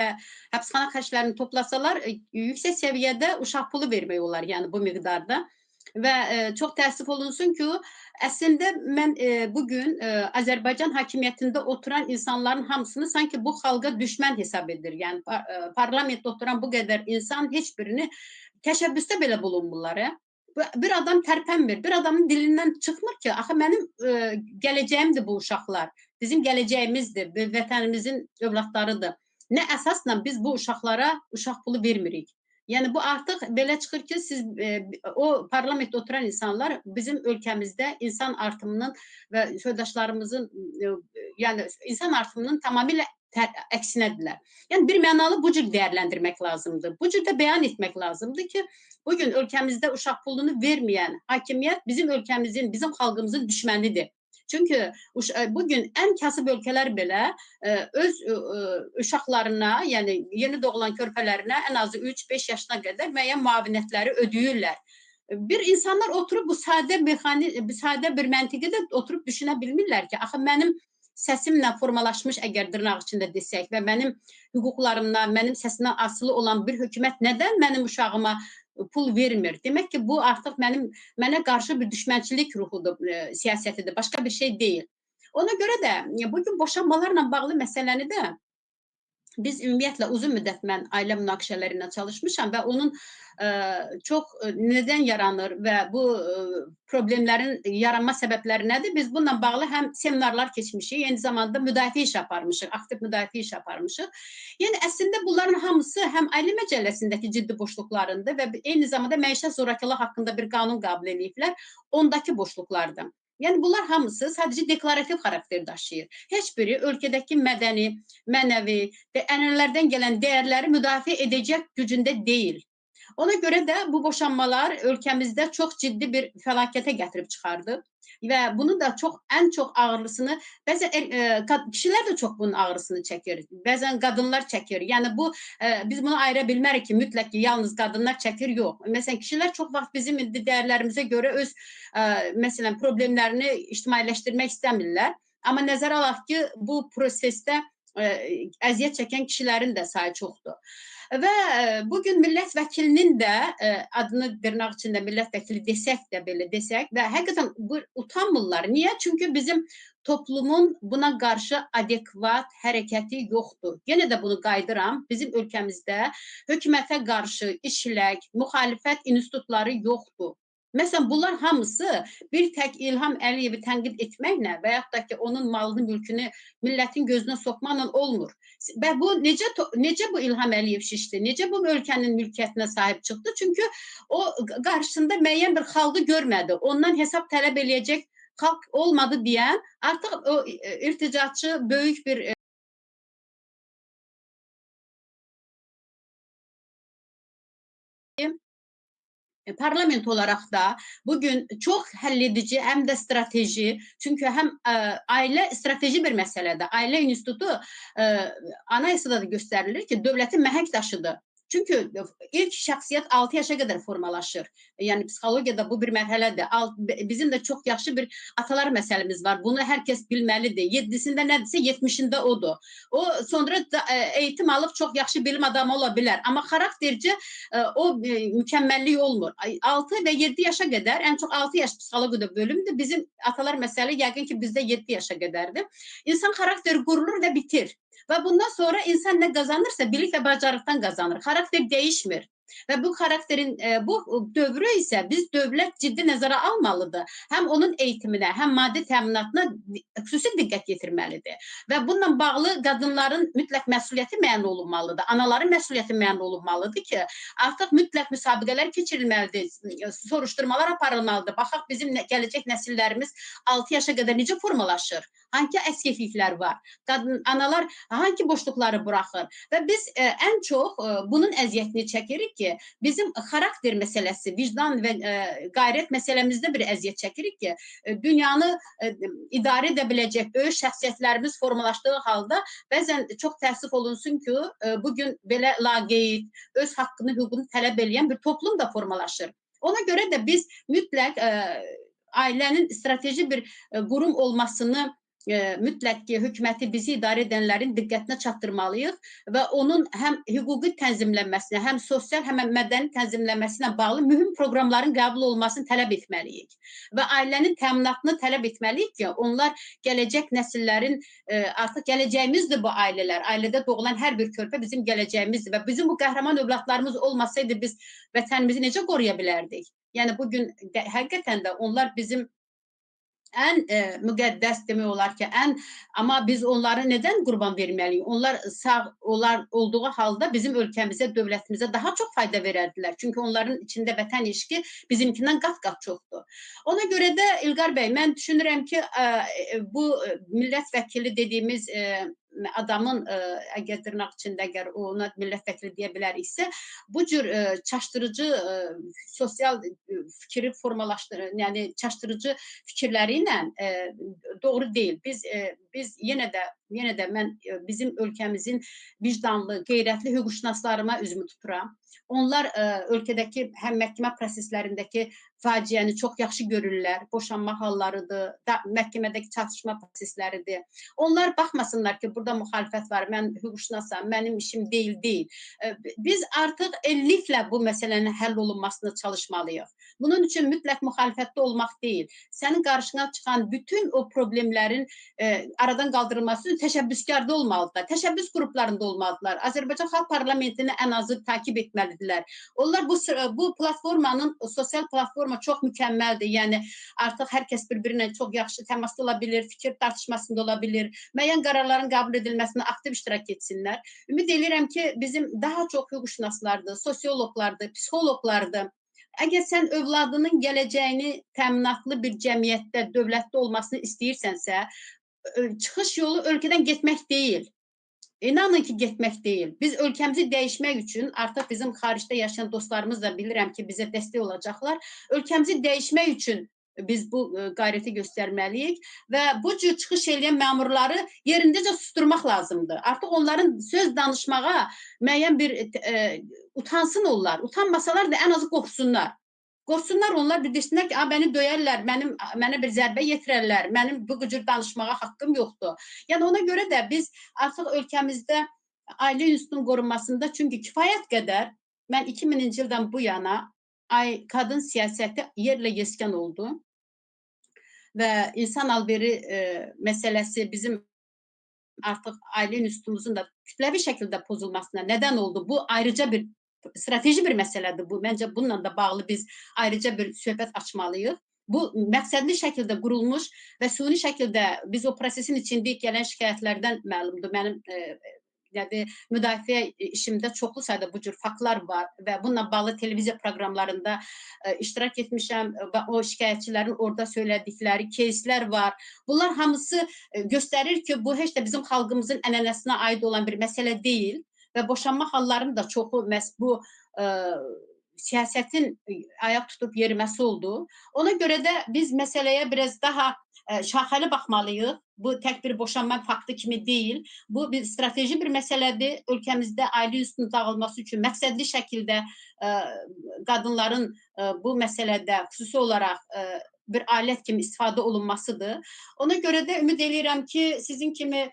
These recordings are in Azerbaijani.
həbsxana xərclərini toplasalar, yüksək səviyyədə uşaq pulu vermək olar, yəni bu miqdarda. Və çox təəssüf olunsun ki, əslində mən bu gün Azərbaycan hakimiyyətində oturan insanların hamısını sanki bu xalqa düşmən hesab edir. Yəni parlamentdə oturan bu qədər insan heç birini təşəbbüsdə belə bulunmurlar. Bir adam tərpənmir, bir adamın dilindən çıxmır ki, axı mənim gələcəyimdir bu uşaqlar, bizim gələcəyimizdir, vətənimizin övladlarıdır. Nə əsasla biz bu uşaqlara uşaq pulu vermirik? Yəni bu artıq belə çıxır ki, siz o parlamentdə oturan insanlar bizim ölkəmizdə insan artımının və soydaşlarımızın yəni insan artımının tamamilə əksinədirlər. Yəni bir mənalı bu cür dəyərləndirmək lazımdır. Bu cür də bəyan etmək lazımdır ki, bu gün ölkəmizdə uşaq pulunu verməyən hakimiyyət bizim ölkəmizin, bizim xalqımızın düşmənidir. Çünki bugün ən kasıb ölkələr belə öz uşaqlarına, yəni yeni doğulan körpələrinə ən azı 3-5 yaşına qədər müəyyən müavinətləri ödəyirlər. Bir insanlar oturub bu sadə bir məntiqi də oturub düşünə bilmirlər ki, axı mənim səsimlə formalaşmış əgər dırnaq içində desək və mənim hüquqlarımdan, mənim səsimdən asılı olan bir hökumət nədən mənim uşağıma pul vermir? Demək ki, bu artıq mənə qarşı bir düşmənçilik ruhudur, siyasətidir, başqa bir şey deyil. Ona görə də bugün boşanmalarla bağlı məsələni də biz ümumiyyətlə uzun müddət mən ailə münaqişələri ilə çalışmışam və onun çox nədən yaranır və bu problemlərin yaranma səbəbləri nədir? Biz bununla bağlı həm seminarlar keçmişik, eyni zamanda müdafiə işi aparmışıq, aktiv müdafiə işi aparmışıq. Yəni əslində bunların hamısı həm ailə məcəlləsindəki ciddi boşluqlarında və eyni zamanda məişət zorakılığı haqqında bir qanun qəbul ediblər, ondakı boşluqlardır. Yəni bunlar hamısı sadəcə deklarativ xarakter daşıyır. Heç biri ölkədəki mədəni, mənəvi və ənənələrdən gələn dəyərləri müdafiə edəcək gücündə deyil. Ona görə də bu boşanmalar ölkəmizdə çox ciddi bir fəlakətə gətirib çıxardı və bunu da ən çox ağırlısını bəzən kişilər də çox bunun ağrısını çəkir, bəzən qadınlar çəkir. Yəni biz bunu ayıra bilmərik ki, mütləq ki, yalnız qadınlar çəkir, yox. Məsələn, kişilər çox vaxt bizim indi dəyərlərimizə görə öz məsələn problemlərini ictimailəşdirmək istəmirlər. Amma nəzərə alaq ki, bu prosesdə əziyyət çəkən kişilərin də sayı çoxdur. Və bugün millət vəkilinin də adını dırnaq içində millət vəkili desək də belə desək və həqiqətən utanmırlar. Niyə? Çünki bizim toplumun buna qarşı adekvat hərəkəti yoxdur. Yenə də bunu qaydıram. Bizim ölkəmizdə hökumətə qarşı işlək, müxalifət institutları yoxdur. Məsələn, bunlar hamısı bir tək İlham Əliyevi tənqid etməklə və yaxud da ki, onun malını, mülkünü millətin gözünə soxmaqla olmur. Və bu necə bu İlham Əliyev şişdi? Necə bu ölkənin mülkiyyətinə sahib çıxdı? Çünki o qarşısında müəyyən bir xalqı görmədi. Ondan hesab tələb eləyəcək xalq olmadı deyən artıq o irticaçı böyük bir parlament olaraq da bugün çox həlledici, həm də strateji, çünki həm ailə strateji bir məsələdir. Ailə institutu anayasada da göstərilir ki, dövlətin məhəng daşıdır. Çünki ilk şəxsiyyət 6 yaşa qədər formalaşır. Yəni psixologiyada bu bir mərhələdir. Bizim də çox yaxşı bir atalar məsələmiz var. Bunu hər kəs bilməlidir. 7-sində nədirsə 70-də odur. O sonra eğitim alıb çox yaxşı bilim adamı ola bilər. Amma xaraktercə o mükəmməllik olmur. 6 və 7 yaşa qədər, ən çox 6 yaş psixologiyada bölümdür. Bizim atalar məsələ yəqin ki, bizdə 7 yaşa qədərdir. İnsan xarakteri qurulur və bitir. Və bundan sonra insan nə qazanırsa bilik və bacarıqdan qazanır. Xarakter dəyişmir. Və bu xarakterin bu dövrü isə biz dövlət ciddi nəzərə almalıdır. Həm onun eğitiminə, həm maddi təminatına xüsusi diqqət yetirməlidir. Və bununla bağlı qadınların mütləq məsuliyyəti müəyyən olunmalıdır. Anaların məsuliyyəti müəyyən olunmalıdır ki, artıq mütləq müsabiqələr keçirilməlidir, soruşturmalar aparılmalıdır. Baxaq bizim gələcək nəsillərimiz 6 yaşa qədər necə formalaşır? Hangi əskikliklər var? Analar hangi boşluqları buraxır? Və biz ən çox bunun əziyyətini çəkirik ki, bizim xarakter məsələsi, vicdan və qayrət məsələmizdə bir əziyyət çəkirik ki, dünyanı idarə edə biləcək böyük şəxsiyyətlərimiz formalaşdığı halda bəzən çox təəssüf olunsun ki, bugün belə laqeyd, öz haqqını, hüququnu tələb edən bir toplum da formalaşır. Ona görə də biz mütləq ailənin strateji bir qurum olmasını mütləq ki, hökuməti bizi idarə edənlərin diqqətinə çatdırmalıyıq və onun həm hüquqi tənzimlənməsinə, həm sosial, həm mədəni tənzimlənməsinə bağlı mühüm proqramların qəbul olunmasını tələb etməliyik və ailənin təminatını tələb etməliyik ki, onlar gələcək nəsillərin artıq gələcəyimizdir bu ailələr. Ailədə doğulan hər bir körpə bizim gələcəyimizdir və bizim bu qəhrəman övladlarımız olmasaydı biz vətənimizi necə qoruya bilərdik? Yəni bugün həqiqətən də onlar bizim ən müqəddəs demək olar ki, amma biz onları nədən qurban verməliyik? Onlar sağ olduğu halda bizim ölkəmizə, dövlətimizə daha çox fayda verərdilər. Çünki onların içində vətən eşqi bizimkindən qat-qat çoxdur. Ona görə də İlqar bəy, mən düşünürəm ki, bu millət vəkili dediyimiz adamın əgər dırnaq içində əgər ona millət vəkili deyə biləriksə, bu cür çaşdırıcı sosial fikri formalaşdırır, yəni çaşdırıcı fikirləri ilə doğru deyil. Biz yenə də mən bizim ölkəmizin vicdanlı, qeyrətli hüquqşünaslarıma üzümü tuturam. Onlar ölkədəki həm məhkəmə proseslərindəki faciəni çox yaxşı görürlər. Boşanma hallarıdır, məhkəmədəki çatışma prosesləridir. Onlar baxmasınlar ki, burada müxalifət var, mən hüquqşünasam, mənim işim deyil. Biz artıq illiklə bu məsələnin həll olunmasına çalışmalıyıq. Bunun üçün mütləq müxalifətdə olmaq deyil. Sənin qarşına çıxan bütün o problemlərin aradan qaldırılması üçün təşəbbüskarda olmalıdırlar. Təşəbbüs qruplarında olmalıdırlar. Azərbaycan Xalq Parlamentini ən azı takib etməlidirlər. Onlar bu platformanın, sosial platforma çox mükəmməldir. Yəni artıq hər kəs bir-birinə çox yaxşı təmasda ola bilir, fikir tartışmasında ola bilir. Müəyyən qərarların qəbul edilməsində aktiv iştirak etsinlər. Ümid edirəm ki, bizim daha çox hüquqşünaslardır, sosioloqlardır, psixoloqlardır. Əgər sən övladının gələcəyini təminatlı bir cəmiyyətdə, dövlətdə olmasını istəyirsənsə, çıxış yolu ölkədən getmək deyil. İnanın ki, getmək deyil. Biz ölkəmizi dəyişmək üçün, artıq bizim xaricdə yaşayan dostlarımız da bilirəm ki, bizə dəstək olacaqlar. Ölkəmizi dəyişmək üçün biz bu qayrəti göstərməliyik və bu cür çıxış edən məmurları yerindəcə susturmaq lazımdır. Artıq onların söz danışmağa müəyyən bir utansın onlar. Utanmasalar da ən azı qorxsunlar. Qorxsunlar onlar, bir desinlər ki, məni döyərlər, mənə bir zərbə yetirərlər, mənim bu cür danışmağa haqqım yoxdur. Yəni ona görə də biz artıq ölkəmizdə ailə institutunun qorunmasında, çünki kifayət qədər mən 2000-ci ildən bu yana qadın siyasəti yerlə yeskan oldu və insan alveri məsələsi bizim artıq ailə institutumuzun da kütləvi şəkildə pozulmasına nədən oldu. Bu ayrıca bir strateji bir məsələdir bu. Məncə bununla da bağlı biz ayrıca bir söhbət açmalıyıq. Bu məqsədli şəkildə qurulmuş və süni şəkildə biz o prosesin içində gələn şikayətlərdən məlumdur. Mənim müdafiə işimdə çoxlu sayda bu cür faktlar var və bununla bağlı televiziya proqramlarında iştirak etmişəm və o şikayətçilərin orada söylədikləri keyslər var. Bunlar hamısı göstərir ki, bu heç də bizim xalqımızın ənənəsinə aid olan bir məsələ deyil və boşanma hallarının da çoxu məhz bu siyasətin ayaq tutub yeriməsi oldu. Ona görə də biz məsələyə biraz daha şaxəli baxmalıyıq. Bu tək bir boşanma faktı kimi deyil. Bu bir strateji bir məsələdir. Ölkəmizdə ailə institutunun dağılması üçün məqsədli şəkildə qadınların bu məsələdə xüsusi olaraq bir alət kimi istifadə olunmasıdır. Ona görə də ümid edirəm ki, sizin kimi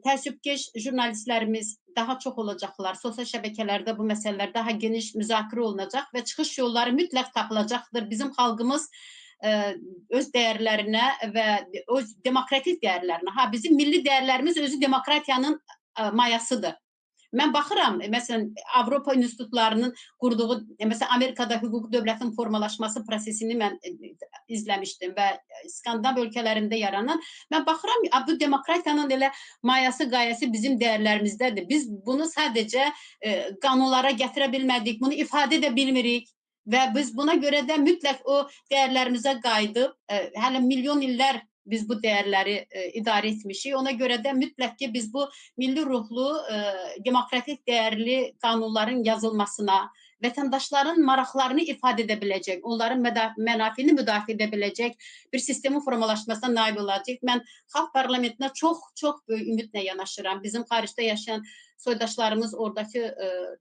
təəssübkeş jurnalistlərimiz daha çox olacaqlar. Sosial şəbəkələrdə bu məsələlər daha geniş müzakirə olunacaq və çıxış yolları mütləq tapılacaqdır. Bizim xalqımız öz dəyərlərinə və öz demokratik dəyərlərinə, bizim milli dəyərlərimiz özü demokratiyanın mayasıdır. Mən baxıram, məsələn, Avropa institutlarının qurduğu, məsələn, Amerikada hüquqi dövlətin formalaşması prosesini mən izləmişdim və Skandinav ölkələrində yaranan, mən baxıram, bu demokratiyanın elə mayası, qayəsi bizim dəyərlərimizdədir. Biz bunu sadəcə qanunlara gətirə bilmədik, bunu ifadə edə bilmirik və biz buna görə də mütləq o dəyərlərimizə qayıdıb, hələ milyon illər biz bu dəyərləri idarə etmişik. Ona görə də mütləq ki, biz bu milli ruhlu, demokratik dəyərli qanunların yazılmasına, vətəndaşların maraqlarını ifadə edə biləcək, onların mənafini müdafiə edə biləcək bir sistemin formalaşmasına nail olacaq. Mən Xalq Parlamentinə çox böyük ümidlə yanaşıram. Bizim xaricdə yaşayan soydaşlarımız oradakı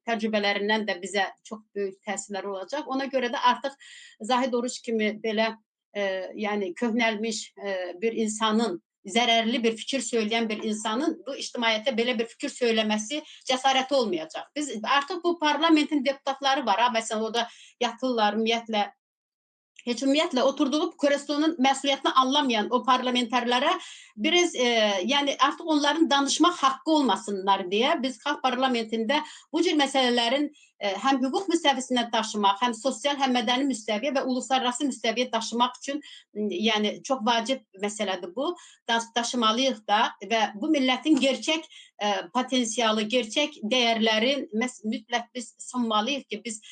təcrübələrindən də bizə çox böyük təsirləri olacaq. Ona görə də artıq Zahid Oruç kimi belə yəni köhnəlmiş bir insanın zərərli bir fikir söyləyən bir insanın bu ictimaiyyətə belə bir fikir söyləməsi cəsarəti olmayacaq. Biz artıq bu parlamentin deputatları var, ha, məsələn, o da yatırlar ümumiyyətlə. Heç ümumiyyətlə oturduğu kreslonun məsuliyyətini anlamayan o parlamenterlərə biraz yəni artıq onların danışmaq haqqı olmasınlar deyə biz xalq parlamentində bu cür məsələlərin həm hüquq müstəvisinə daşımaq, həm sosial, həm mədəni müstəviyə və uluslararası müstəviyə daşımaq üçün yəni çox vacib məsələdir bu. Daşımalıyıq da və bu millətin gerçək potensialı, gerçək dəyərlərin mütləq biz sunmalıyıq ki, biz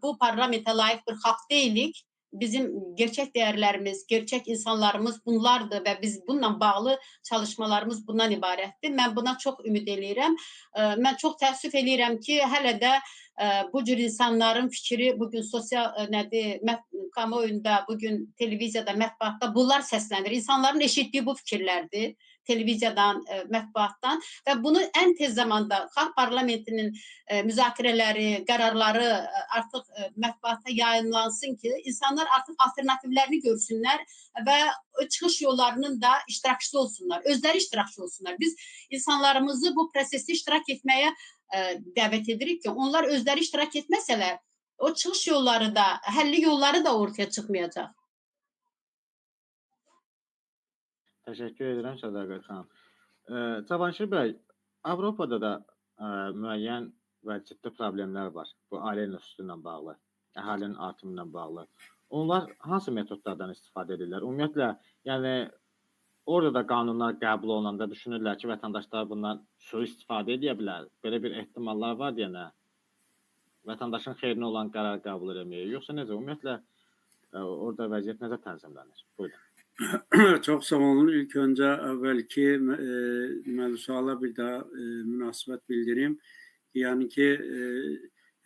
bu parlamentə layiq bir xalq deyilik. Bizim gerçək dəyərlərimiz, gerçək insanlarımız bunlardır və biz bununla bağlı çalışmalarımız bundan ibarətdir. Mən buna çox ümid eləyirəm. Mən çox təəssüf eləyirəm ki, hələ də bu cür insanların fikri bugün sosial kamuoyunda, bugün televiziyada, mətbuatda bunlar səslənir. İnsanların eşitdiyi bu fikirlərdir. Televiziyadan, mətbuatdan və bunu ən tez zamanda xalq parlamentinin müzakirələri, qərarları artıq mətbuata yayımlansın ki, insanlar artıq alternativlərini görsünlər və çıxış yollarının da iştirakçısı olsunlar, özləri iştirakçı olsunlar. Biz insanlarımızı bu prosesdə iştirak etməyə dəvət edirik ki, onlar özləri iştirak etməsələr, o çıxış yolları da, həlli yolları da ortaya çıxmayacaq. Təşəkkür edirəm Sədaqət xanım. Cavanşir bəy, Avropada da müəyyən və ciddi problemlər var bu ailə nüfusu ilə bağlı, əhalinin artımı ilə bağlı. Onlar hansı metodlardan istifadə edirlər? Ümumiyyətlə, yəni orada da qanunlar qəbul olunanda düşünürlər ki, vətəndaşlar bundan sui-istifadə edə bilər. Belə bir ehtimallar var deyənə, vətəndaşın xeyrinə olan qərar qəbul etməyə. Yoxsa necə? Ümumiyyətlə, orada vəziyyət necə tənzimlənir? Buyurun. Çok sağ olun. İlk önce evvelki suala bir daha münasebet bildireyim. Yani ki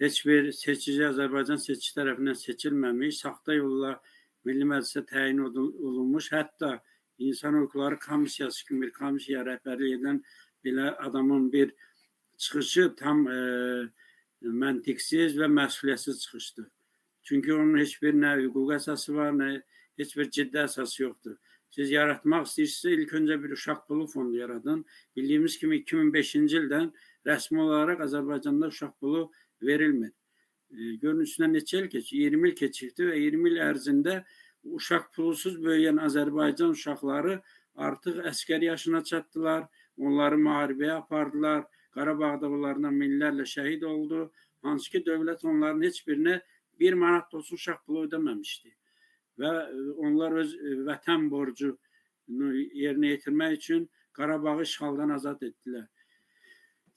hiçbir seçici Azerbaycan seçici tarafından seçilmemiş, saxta yolla Milli Məclisə təyin olunmuş, hətta İnsan Hüquqları Komissiyası kimi bir komissiya rəhbərlik edən belə adamın bir çıxışı tam məntiqsiz və məsuliyyətsiz çıxışdır. Çünkü onun hiçbir nə hüquq əsası var, nə heç bir ciddi əsası yoxdur. Siz yaratmaq istəyirsinizsə, ilk öncə bir uşaq pulu fondu yaradın. Bildiyimiz kimi 2005-ci ildən rəsmi olaraq Azərbaycanda uşaq pulu verilmir. Görün üstündən neçə il keçir? 20 il keçirdi və 20 il ərzində uşaq pulusuz böyüyən Azərbaycan uşaqları artıq əskər yaşına çatdılar. Onları müharibəyə apardılar. Qarabağda onlardan minlərlə şəhid oldu. Hansı ki, dövlət onların heç birinə 1 manat da olsun uşaq pulu ödəməmişdi. Və onlar öz vətən borcunu yerinə yetirmək üçün Qarabağı işğaldan azad etdilər.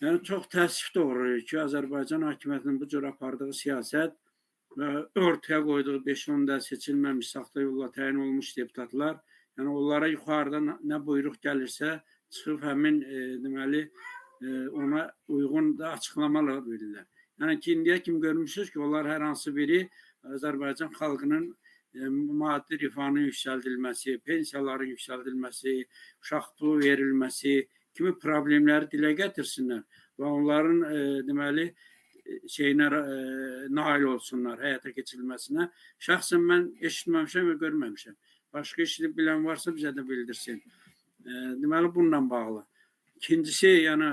Yəni, çox təəssüf doğruyur ki, Azərbaycan hakimiyyətinin bu cür apardığı siyasət və ortaya qoyduğu 5-10 da seçilməmiş, saxta yolla təyin olmuş deputatlar, yəni onlara yuxarıdan nə buyruq gəlirsə, çıxıb həmin deməli, ona uyğun da açıqlamalar verirlər. Yəni ki, indiyə kimi görmüşsünüz ki, onlar hər hansı biri Azərbaycan xalqının maddi rifahının yüksəldilməsi, pensiyaların yüksəldilməsi, uşaq pulu verilməsi kimi problemləri dilə gətirsinlər və onların deməli şeyinə nail olsunlar, həyata keçirilməsinə. Şəxsən mən eşitməmişəm və görməmişəm. Başqa işini bilən varsa bizə də bildirsin. Deməli bununla bağlı. İkincisi, yəni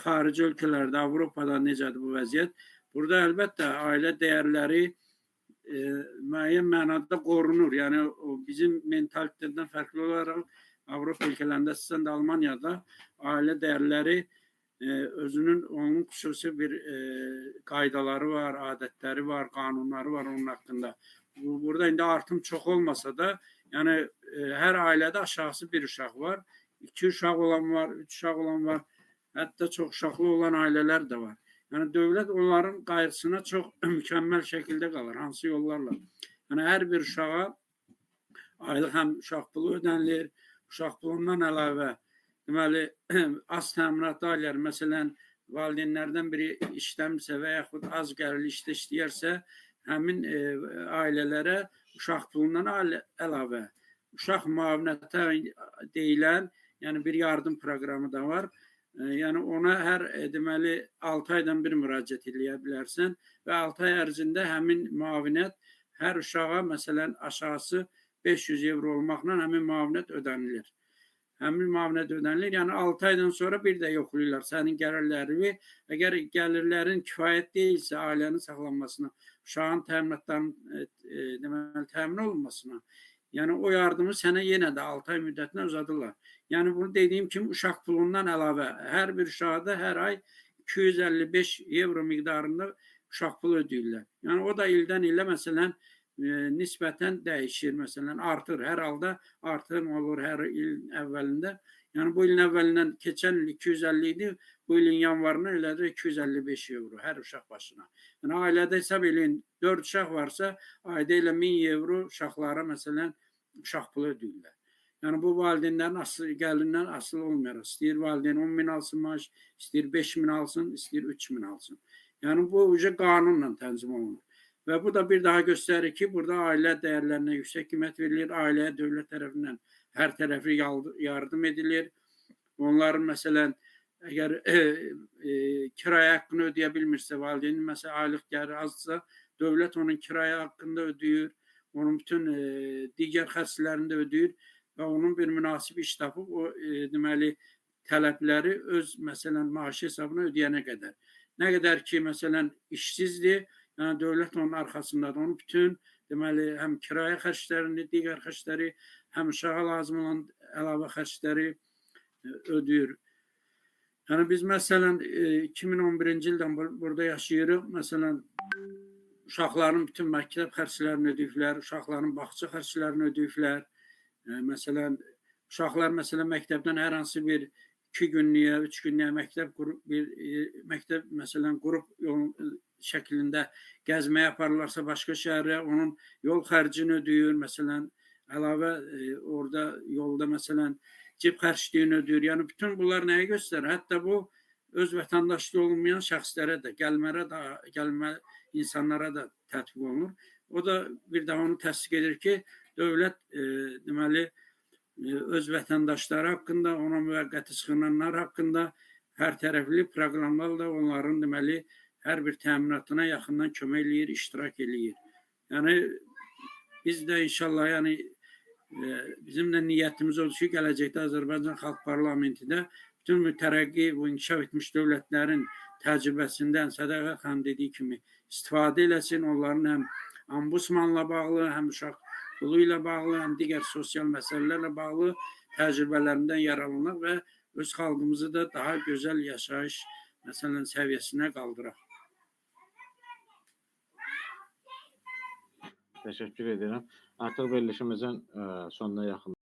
xarici ölkələrdə, Avropada necədir bu vəziyyət? Burada əlbəttə ailə dəyərləri müəyyən mənada qorunur. Yəni bizim mentalitetdən fərqli olaraq Avropa ölkələrində, əsasən də Almaniyada ailə dəyərləri onun xüsusi bir qaydaları var, adətləri var, qanunları var onun haqqında. Burada indi artım çox olmasa da, yəni hər ailədə aşağısı bir uşaq var, 2 uşaq olan var, 3 uşaq olan var, hətta çox uşaqlı olan ailələr də var. Yəni dövlət onların qayğısına çox mükəmməl şəkildə qalır, hansı yollarla. Yəni hər bir uşağa aylıq həm uşaq pulu ödənilir, uşaq pulundan əlavə deməli az təminatlı ailələr, məsələn valideynlərdən biri işləmirsə və yaxud az gəlirli işdə işləyərsə, həmin ailələrə uşaq pulundan əlavə uşaq müavinətə deyilən, yəni bir yardım proqramı da var. Yəni ona hər deməli 6 aydan bir müraciət edə bilərsən və 6 ay ərzində həmin müavinət hər uşağa məsələn aşağısı 500 evro olmaqla həmin müavinət ödənilir. həmin müavinət ödənilir. Yəni 6 aydan sonra bir də yoxlayırlar sənin gəlirlərini. Əgər gəlirlərin kifayət deyilsə ailənin saxlanmasına, uşağın təminatlarının deməli təmin olunmasına, yəni o yardımı sənə yenə də 6 ay müddətinə uzadırlar. Yəni bunu dediyim kimi uşaq pulundan əlavə hər bir uşağa da hər ay 255 evro miqdarında uşaq pulu ödəyirlər. Yəni o da ildən ilə məsələn nisbətən dəyişir, məsələn artır, hər halda artım olur hər il əvvəlində. Yəni bu ilin əvvəlindən keçən il 250 idi, bu ilin yanvarına elə də 255 evro hər uşaq başına. Yəni ailədə hesab eləyin 4 uşaq varsa, ayda elə 1000 evro uşaqlara məsələn uşaq pulu ödəyirlər. Yəni bu valideynlərin gəlirindən asılı olmayaraq, istəyir valideyn 10.000 alsın maaş, istəyir 5.000 alsın, istəyir 3.000 alsın. Yəni bu qanunla tənzim olunur. Və bu da bir daha göstərir ki, burada ailə dəyərlərinə yüksək qiymət verilir, ailəyə dövlət tərəfindən hər tərəfli yardım edilir. Onların məsələn, əgər kirayə haqqını ödəyə bilmirsə, valideynin məsələn aylıq gəliri azsa, dövlət onun kirayə haqqını ödəyir, onun bütün digər xərclərini də ödəyir və onun bir münasib iş tapıb o deməli tələbləri öz məsələn maaşı hesabına ödəyənə qədər. Nə qədər ki məsələn işsizdir, yəni dövlət onun arxasındadır. Onun bütün deməli həm kirayə xərclərini, digər xərcləri, həm uşağa lazım olan əlavə xərcləri ödəyir. Yəni biz məsələn 2011-ci ildən burada yaşayırıq. Məsələn uşaqların bütün məktəb xərclərini ödəyiblər, uşaqların bağça xərclərini ödəyiblər. Məsələn uşaqlar məsələn məktəbdən hər hansı bir 2 günlük, 3 günlük məktəb məsələn qrup yol şəklində gəzməyə aparırlarsa başqa şəhərə, onun yol xərcini ödəyir, məsələn əlavə orada yolda məsələn cib xərcliyini ödəyir. Yəni bütün bunlar nəyi göstərir? Hətta bu öz vətəndaşlığı olmayan şəxslərə də, gəlmə insanlara da tətbiq olunur. O da bir daha onu təsdiq edir ki, dövlət deməli öz vətəndaşları haqqında, ona müvəqqəti çıxınanlar haqqında hər tərəfli proqramlarla onların deməli hər bir təminatına yaxından kömək eləyir, iştirak eləyir. Yəni biz də inşallah yəni bizim də niyyətimiz odur ki, gələcəkdə Azərbaycan Xalq Parlamentidə bütün mütərəqqi bu inkişaf etmiş dövlətlərin təcrübəsindən Sədaqət xanım dediyi kimi istifadə eləsin, onların həm ombudsmanla bağlı, həm uşaq pulu ilə bağlı, həm digər sosial məsələlərlə bağlı təcrübələrindən yararlanaq və öz xalqımızı da daha gözəl yaşayış məsələn səviyyəsinə qaldıraq. Təşəkkür edirəm. Artıq verilişimizin sonuna yaxın